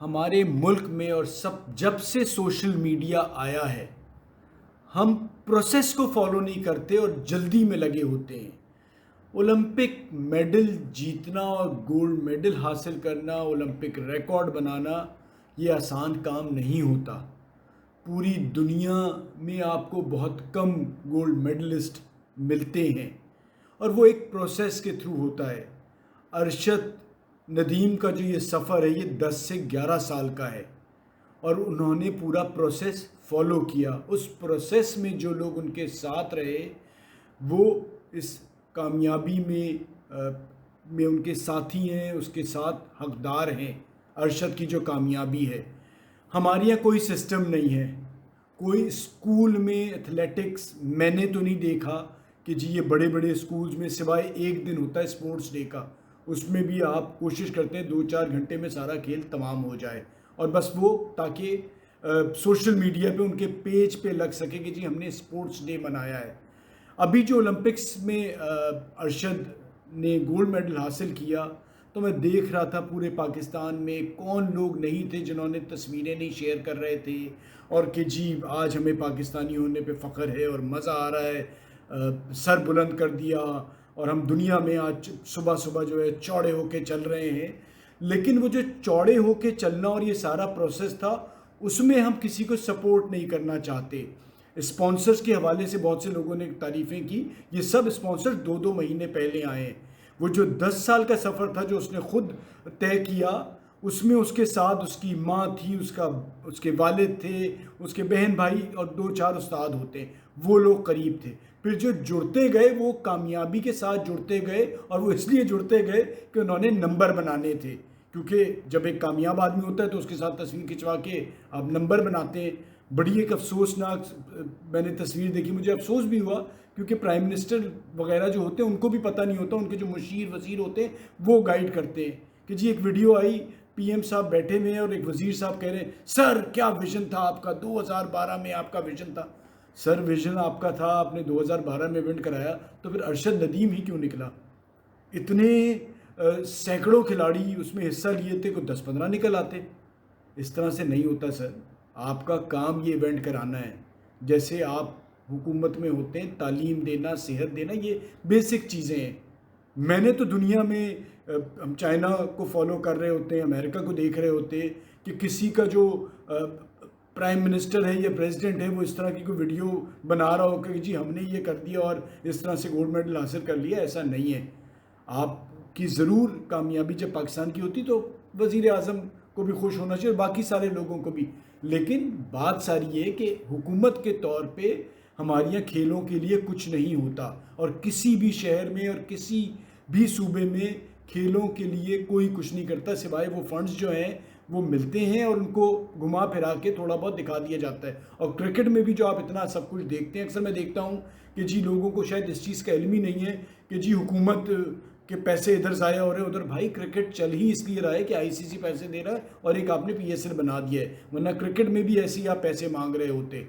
हमारे मुल्क में और सब जब से सोशल मीडिया आया है, हम प्रोसेस को फॉलो नहीं करते और जल्दी में लगे होते हैं। ओलंपिक मेडल जीतना और गोल्ड मेडल हासिल करना, ओलंपिक रिकॉर्ड बनाना, ये आसान काम नहीं होता। पूरी दुनिया में आपको बहुत कम गोल्ड मेडलिस्ट मिलते हैं और वो एक प्रोसेस के थ्रू होता है। अरशद नदीम का जो ये सफ़र है, ये 10 से 11 साल का है और उन्होंने पूरा प्रोसेस फॉलो किया। उस प्रोसेस में जो लोग उनके साथ रहे, वो इस कामयाबी में उनके साथी हैं, उसके साथ हकदार हैं। अरशद की जो कामयाबी है, हमारे यहाँ कोई सिस्टम नहीं है, कोई स्कूल में एथलेटिक्स मैंने तो नहीं देखा कि जी ये बड़े बड़े स्कूल्स में सिवाय एक दिन होता है स्पोर्ट्स डे का, उसमें भी आप कोशिश करते हैं 2-4 घंटे में सारा खेल तमाम हो जाए और बस वो ताकि सोशल मीडिया पे उनके पेज पे लग सके कि जी हमने स्पोर्ट्स डे मनाया है। अभी जो ओलंपिक्स में अरशद ने गोल्ड मेडल हासिल किया, तो मैं देख रहा था पूरे पाकिस्तान में कौन लोग नहीं थे जिन्होंने तस्वीरें नहीं शेयर कर रहे थे और कि जी आज हमें पाकिस्तानी होने पे फ़ख्र है और मज़ा आ रहा है, सर बुलंद कर दिया और हम दुनिया में आज सुबह सुबह जो है चौड़े होके चल रहे हैं। लेकिन वो जो चौड़े होके चलना और ये सारा प्रोसेस था, उसमें हम किसी को सपोर्ट नहीं करना चाहते। स्पॉन्सर्स के हवाले से बहुत से लोगों ने तारीफ़ें की, ये सब स्पॉन्सर्स 2-2 महीने पहले आए हैं। वो जो 10 साल का सफ़र था जो उसने खुद तय किया, उसमें उसके साथ उसकी माँ थी, उसके वालिद थे, उसके बहन भाई और 2-4 उस्ताद होते हैं, वो लोग करीब थे। फिर जो जुड़ते गए वो कामयाबी के साथ जुड़ते गए और वो इसलिए जुड़ते गए कि उन्होंने नंबर बनाने थे, क्योंकि जब एक कामयाब आदमी होता है तो उसके साथ तस्वीर खिंचवा के आप नंबर बनाते हैं। बड़ी एक अफसोसनाक मैंने तस्वीर देखी, मुझे अफसोस भी हुआ क्योंकि प्राइम मिनिस्टर वगैरह जो होते हैं उनको भी पता नहीं होता, उनके जो मुशीर वज़ीर होते हैं वो गाइड करते हैं कि जी एक वीडियो आई, पीएम साहब बैठे हुए हैं और एक वज़ीर साहब कह रहे हैं सर क्या विज़न था आपका, 2012 में आपका विज़न था। सर विज़न आपका था, आपने 2012 में इवेंट कराया, तो फिर अरशद नदीम ही क्यों निकला? इतने सैकड़ों खिलाड़ी उसमें हिस्सा लिए थे, को 10-15 निकल आते। इस तरह से नहीं होता सर, आपका काम ये इवेंट कराना है। जैसे आप हुकूमत में होते हैं, तालीम देना, सेहत देना, ये बेसिक चीज़ें हैं। मैंने तो दुनिया में हम चाइना को फॉलो कर रहे होते हैं, अमेरिका को देख रहे होते हैं कि किसी का जो प्राइम मिनिस्टर है या प्रेसिडेंट है वो इस तरह की कोई वीडियो बना रहा हो कि जी हमने ये कर दिया और इस तरह से गोल्ड मेडल हासिल कर लिया। ऐसा नहीं है। आपकी ज़रूर कामयाबी जब पाकिस्तान की होती तो वज़ीर आज़म को भी खुश होना चाहिए और बाकी सारे लोगों को भी। लेकिन बात सारी ये कि हुकूमत के तौर पे हमारे यहाँ खेलों के लिए कुछ नहीं होता और किसी भी शहर में और किसी भी सूबे में खेलों के लिए कोई कुछ नहीं करता, सिवाय वो फंड्स जो हैं वो मिलते हैं और उनको घुमा फिरा के थोड़ा बहुत दिखा दिया जाता है। और क्रिकेट में भी जो आप इतना सब कुछ देखते हैं, अक्सर मैं देखता हूँ कि जी लोगों को शायद इस चीज़ का इल्म ही नहीं है कि जी हुकूमत के पैसे इधर ज़ाया हो रहे हैं उधर। भाई क्रिकेट चल ही इसलिए रहा है कि आईसीसी पैसे दे रहा है और एक आपने पीएसएल बना दिया है, वरना क्रिकेट में भी ऐसे ही आप पैसे मांग रहे होते।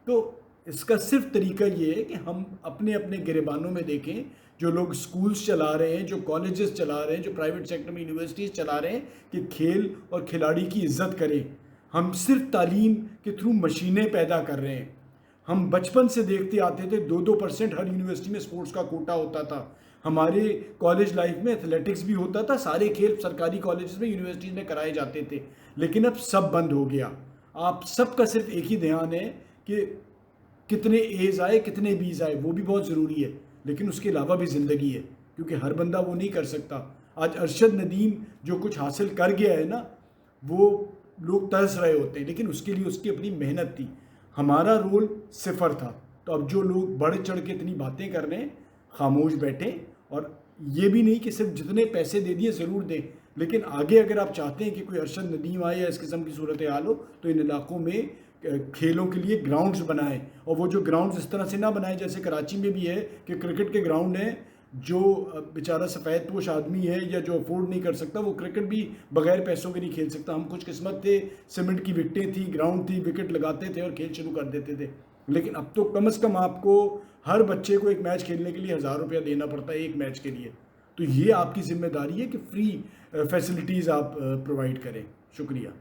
तो इसका सिर्फ तरीका ये है कि हम अपने अपने गिरेबानों में देखें, जो लोग स्कूल्स चला रहे हैं, जो कॉलेजेस चला रहे हैं, जो प्राइवेट सेक्टर में यूनिवर्सिटीज़ चला रहे हैं, कि खेल और खिलाड़ी की इज्जत करें। हम सिर्फ तालीम के थ्रू मशीनें पैदा कर रहे हैं। हम बचपन से देखते आते थे 2-2% हर यूनिवर्सिटी में स्पोर्ट्स का कोटा होता था। हमारे कॉलेज लाइफ में एथलेटिक्स भी होता था, सारे खेल सरकारी कॉलेज में यूनिवर्सिटीज़ में कराए जाते थे। लेकिन अब सब बंद हो गया। आप सबका सिर्फ एक ही ध्यान है कि कितने एज आए, कितने बीज आए, वो भी बहुत ज़रूरी है, लेकिन उसके अलावा भी ज़िंदगी है, क्योंकि हर बंदा वो नहीं कर सकता। आज अरशद नदीम जो कुछ हासिल कर गया है ना, वो लोग तरस रहे होते हैं, लेकिन उसके लिए उसकी अपनी मेहनत थी। हमारा रोल सिफर था। तो अब जो लोग बढ़ चढ़ के इतनी बातें कर रहे हैं, खामोश बैठें और ये भी नहीं कि सिर्फ जितने पैसे दे दिए ज़रूर दें, लेकिन आगे अगर आप चाहते हैं कि कोई अरशद नदीम आए या इस किस्म की सूरत हाल हो, तो इन इलाकों में खेलों के लिए ग्राउंड्स बनाएं। और वो जो ग्राउंड्स इस तरह से ना बनाएं जैसे कराची में भी है कि क्रिकेट के ग्राउंड हैं, जो बेचारा सफ़ेद पोश आदमी है या जो अफोर्ड नहीं कर सकता वो क्रिकेट भी बगैर पैसों के नहीं खेल सकता। हम खुश किस्मत थे, सीमेंट की विकटें थी, ग्राउंड थी, विकेट लगाते थे और खेल शुरू कर देते थे। लेकिन अब तो कम से कम आपको हर बच्चे को एक मैच खेलने के लिए 1000 रुपया देना पड़ता है एक मैच के लिए। तो ये आपकी जिम्मेदारी है कि फ्री फैसिलिटीज़ आप प्रोवाइड करें। शुक्रिया।